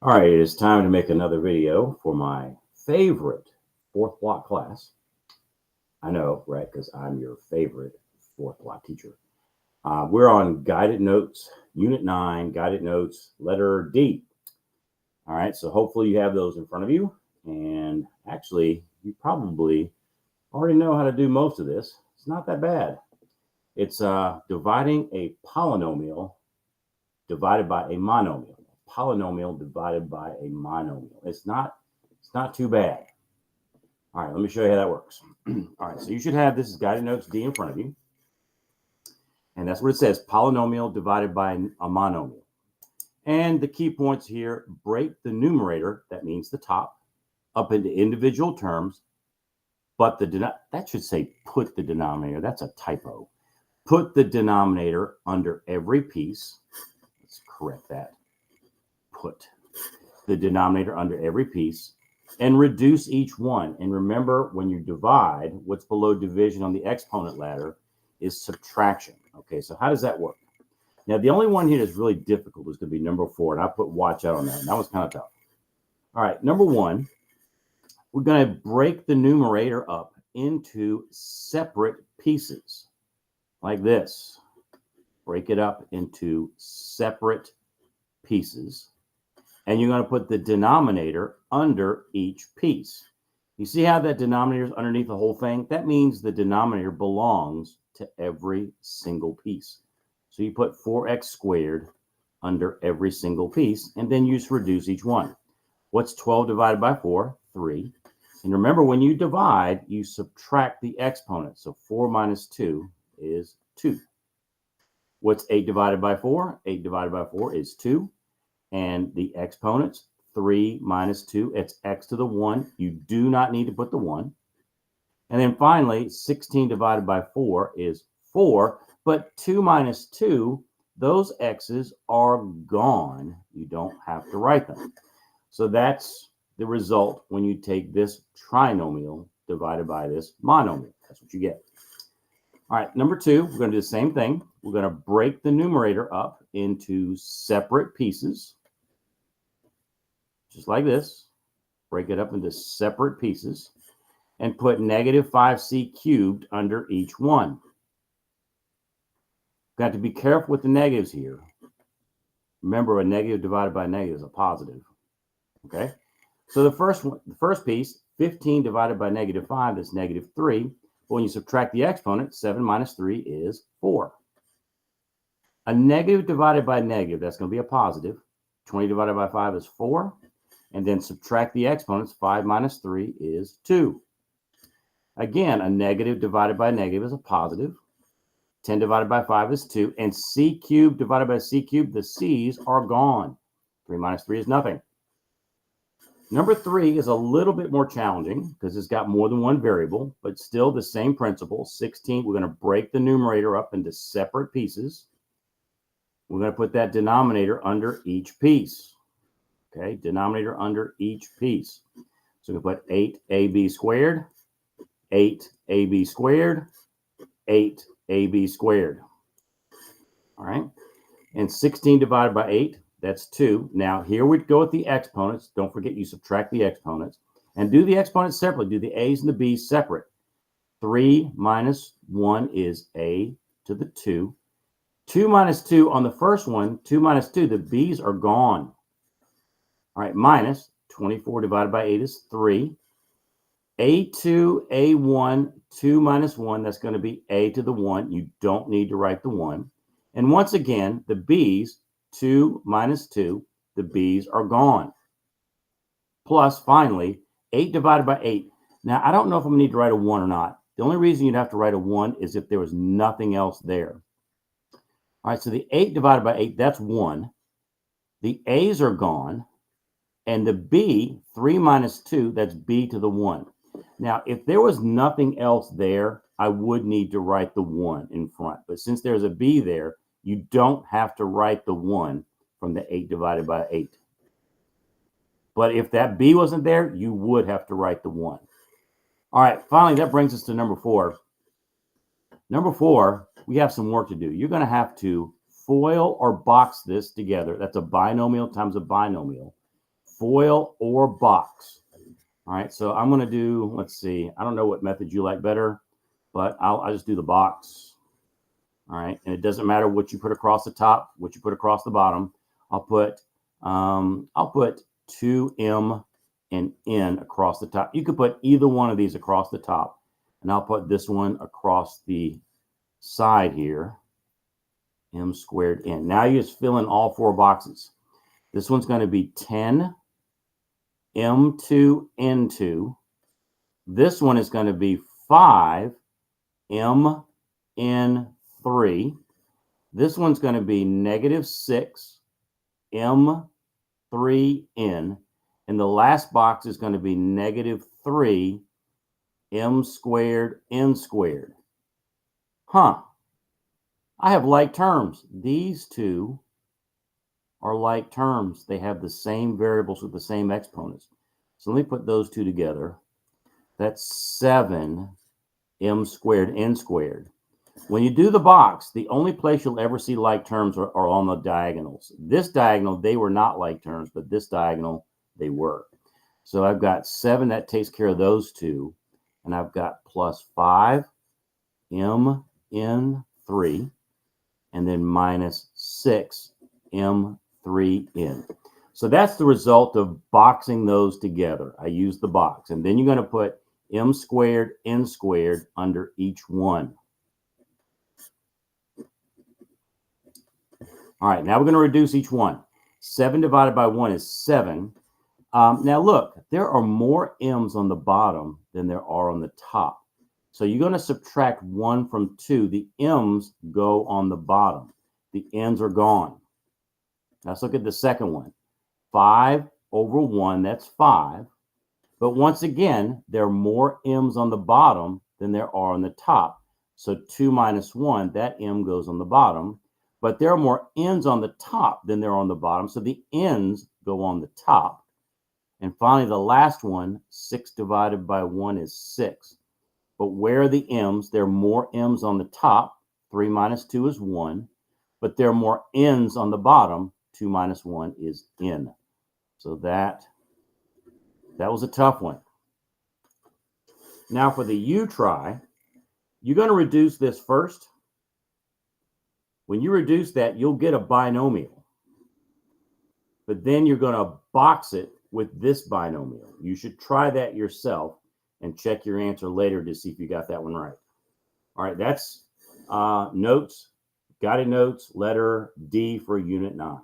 All right, it is time to make another video for my favorite fourth block class. I know, right? Because I'm your favorite fourth block teacher. We're on Guided Notes, Unit 9, Guided Notes, letter D. All right, so hopefully you have those in front of you. And actually, you probably already know how to do most of this. It's not that bad. It's dividing a polynomial divided by a monomial. Polynomial divided by a monomial. It's not too bad. All right, let me show you how that works. All right, so you should have, this is Guided Notes D in front of you. And that's what it says, polynomial divided by a monomial. And the key points here, break the numerator, that means the top, up into individual terms. But that should say put the denominator. That's a typo. Put the denominator under every piece. Let's correct that. Put the denominator under every piece and reduce each one. And remember, when you divide, what's below division on the exponent ladder is subtraction. Okay, so how does that work? Now, the only one here that's really difficult is going to be number 4, and I put watch out on that. And that was kind of tough. All right, number 1, we're going to break the numerator up into separate pieces like this. Break it up into separate pieces. And you're going to put the denominator under each piece. You see how that denominator is underneath the whole thing? That means the denominator belongs to every single piece. So you put 4x squared under every single piece, and then you just reduce each one. What's 12 divided by 4? 3. And remember, when you divide, you subtract the exponent. So 4 minus 2 is 2. What's 8 divided by 4? 8 divided by 4 is 2. And the exponents, 3 minus 2, it's x to the 1. You do not need to put the 1. And then finally, 16 divided by 4 is 4. But 2 minus 2, those x's are gone. You don't have to write them. So that's the result when you take this trinomial divided by this monomial. That's what you get. All right, number 2, we're going to do the same thing. We're going to break the numerator up into separate pieces. Just like this. Break it up into separate pieces and put negative 5c cubed under each one. Got to be careful with the negatives here. Remember, a negative divided by a negative is a positive. Okay? So the first piece, 15 divided by negative 5 is negative 3. But when you subtract the exponent, 7 minus 3 is 4. A negative divided by negative, that's going to be a positive. 20 divided by 5 is 4. And then subtract the exponents, 5 minus 3 is 2. Again, a negative divided by negative is a positive. 10 divided by 5 is 2. And c cubed divided by c cubed, the c's are gone. 3 minus 3 is nothing. Number 3 is a little bit more challenging because it's got more than one variable, but still the same principle. 16, we're going to break the numerator up into separate pieces. We're going to put that denominator under each piece. Okay, denominator under each piece. So we put 8ab squared, 8ab squared, 8ab squared. All right, and 16 divided by 8, that's 2. Now here we go with the exponents. Don't forget you subtract the exponents. And do the exponents separately. Do the a's and the b's separate. 3 minus 1 is a to the 2. 2 minus 2 on the first one, 2 minus 2, the b's are gone. All right, minus 24 divided by 8 is 3. A2, A1, 2 minus 1, that's going to be a to the 1. You don't need to write the 1. And once again, the b's, 2 minus 2, the b's are gone. Plus, finally, 8 divided by 8. Now, I don't know if I'm going to need to write a 1 or not. The only reason you'd have to write a 1 is if there was nothing else there. All right, so the 8 divided by 8, that's 1. The a's are gone. And the b, 3 minus 2, that's b to the 1. Now, if there was nothing else there, I would need to write the 1 in front. But since there's a b there, you don't have to write the 1 from the 8 divided by 8. But if that b wasn't there, you would have to write the 1. All right, finally, that brings us to number 4. Number 4, we have some work to do. You're going to have to FOIL or box this together. That's a binomial times a binomial. foil or box. All right, so I'm going to do, let's see, I don't know what method you like better, but I'll just do the box. All right, and it doesn't matter what you put across the top, what you put across the bottom. I'll put 2m and n across the top. You could put either one of these across the top, and I'll put this one across the side here, m squared n. Now you just fill in all four boxes. This one's going to be 10 m2 n2. This one is going to be 5 m n3. This one's going to be negative 6 m3n. And the last box is going to be negative 3 m squared n squared. Huh. I have like terms. These two are like terms. They have the same variables with the same exponents. So let me put those two together. That's 7 m squared n squared. When you do the box, the only place you'll ever see like terms are on the diagonals. This diagonal, they were not like terms, but this diagonal, they were. So I've got 7, that takes care of those two. And I've got plus 5 m n3, and then minus 6 m3n. So that's the result of boxing those together. I use the box. And then you're going to put m squared n squared under each one. All right, now we're going to reduce each one. 7 divided by 1 is 7. Now look, there are more m's on the bottom than there are on the top. So you're going to subtract 1 from 2. The m's go on the bottom. The n's are gone. Now let's look at the second one. 5 over 1, that's 5. But once again, there are more m's on the bottom than there are on the top. So 2 minus 1, that m goes on the bottom. But there are more n's on the top than there are on the bottom. So the n's go on the top. And finally, the last one, 6 divided by 1 is 6. But where are the m's? There are more m's on the top. 3 minus 2 is 1. But there are more n's on the bottom. 2 minus 1 is n. So that was a tough one. Now for the U try, you're going to reduce this first. When you reduce that, you'll get a binomial. But then you're going to box it with this binomial. You should try that yourself and check your answer later to see if you got that one right. All right, that's notes, guided notes, letter D for Unit 9.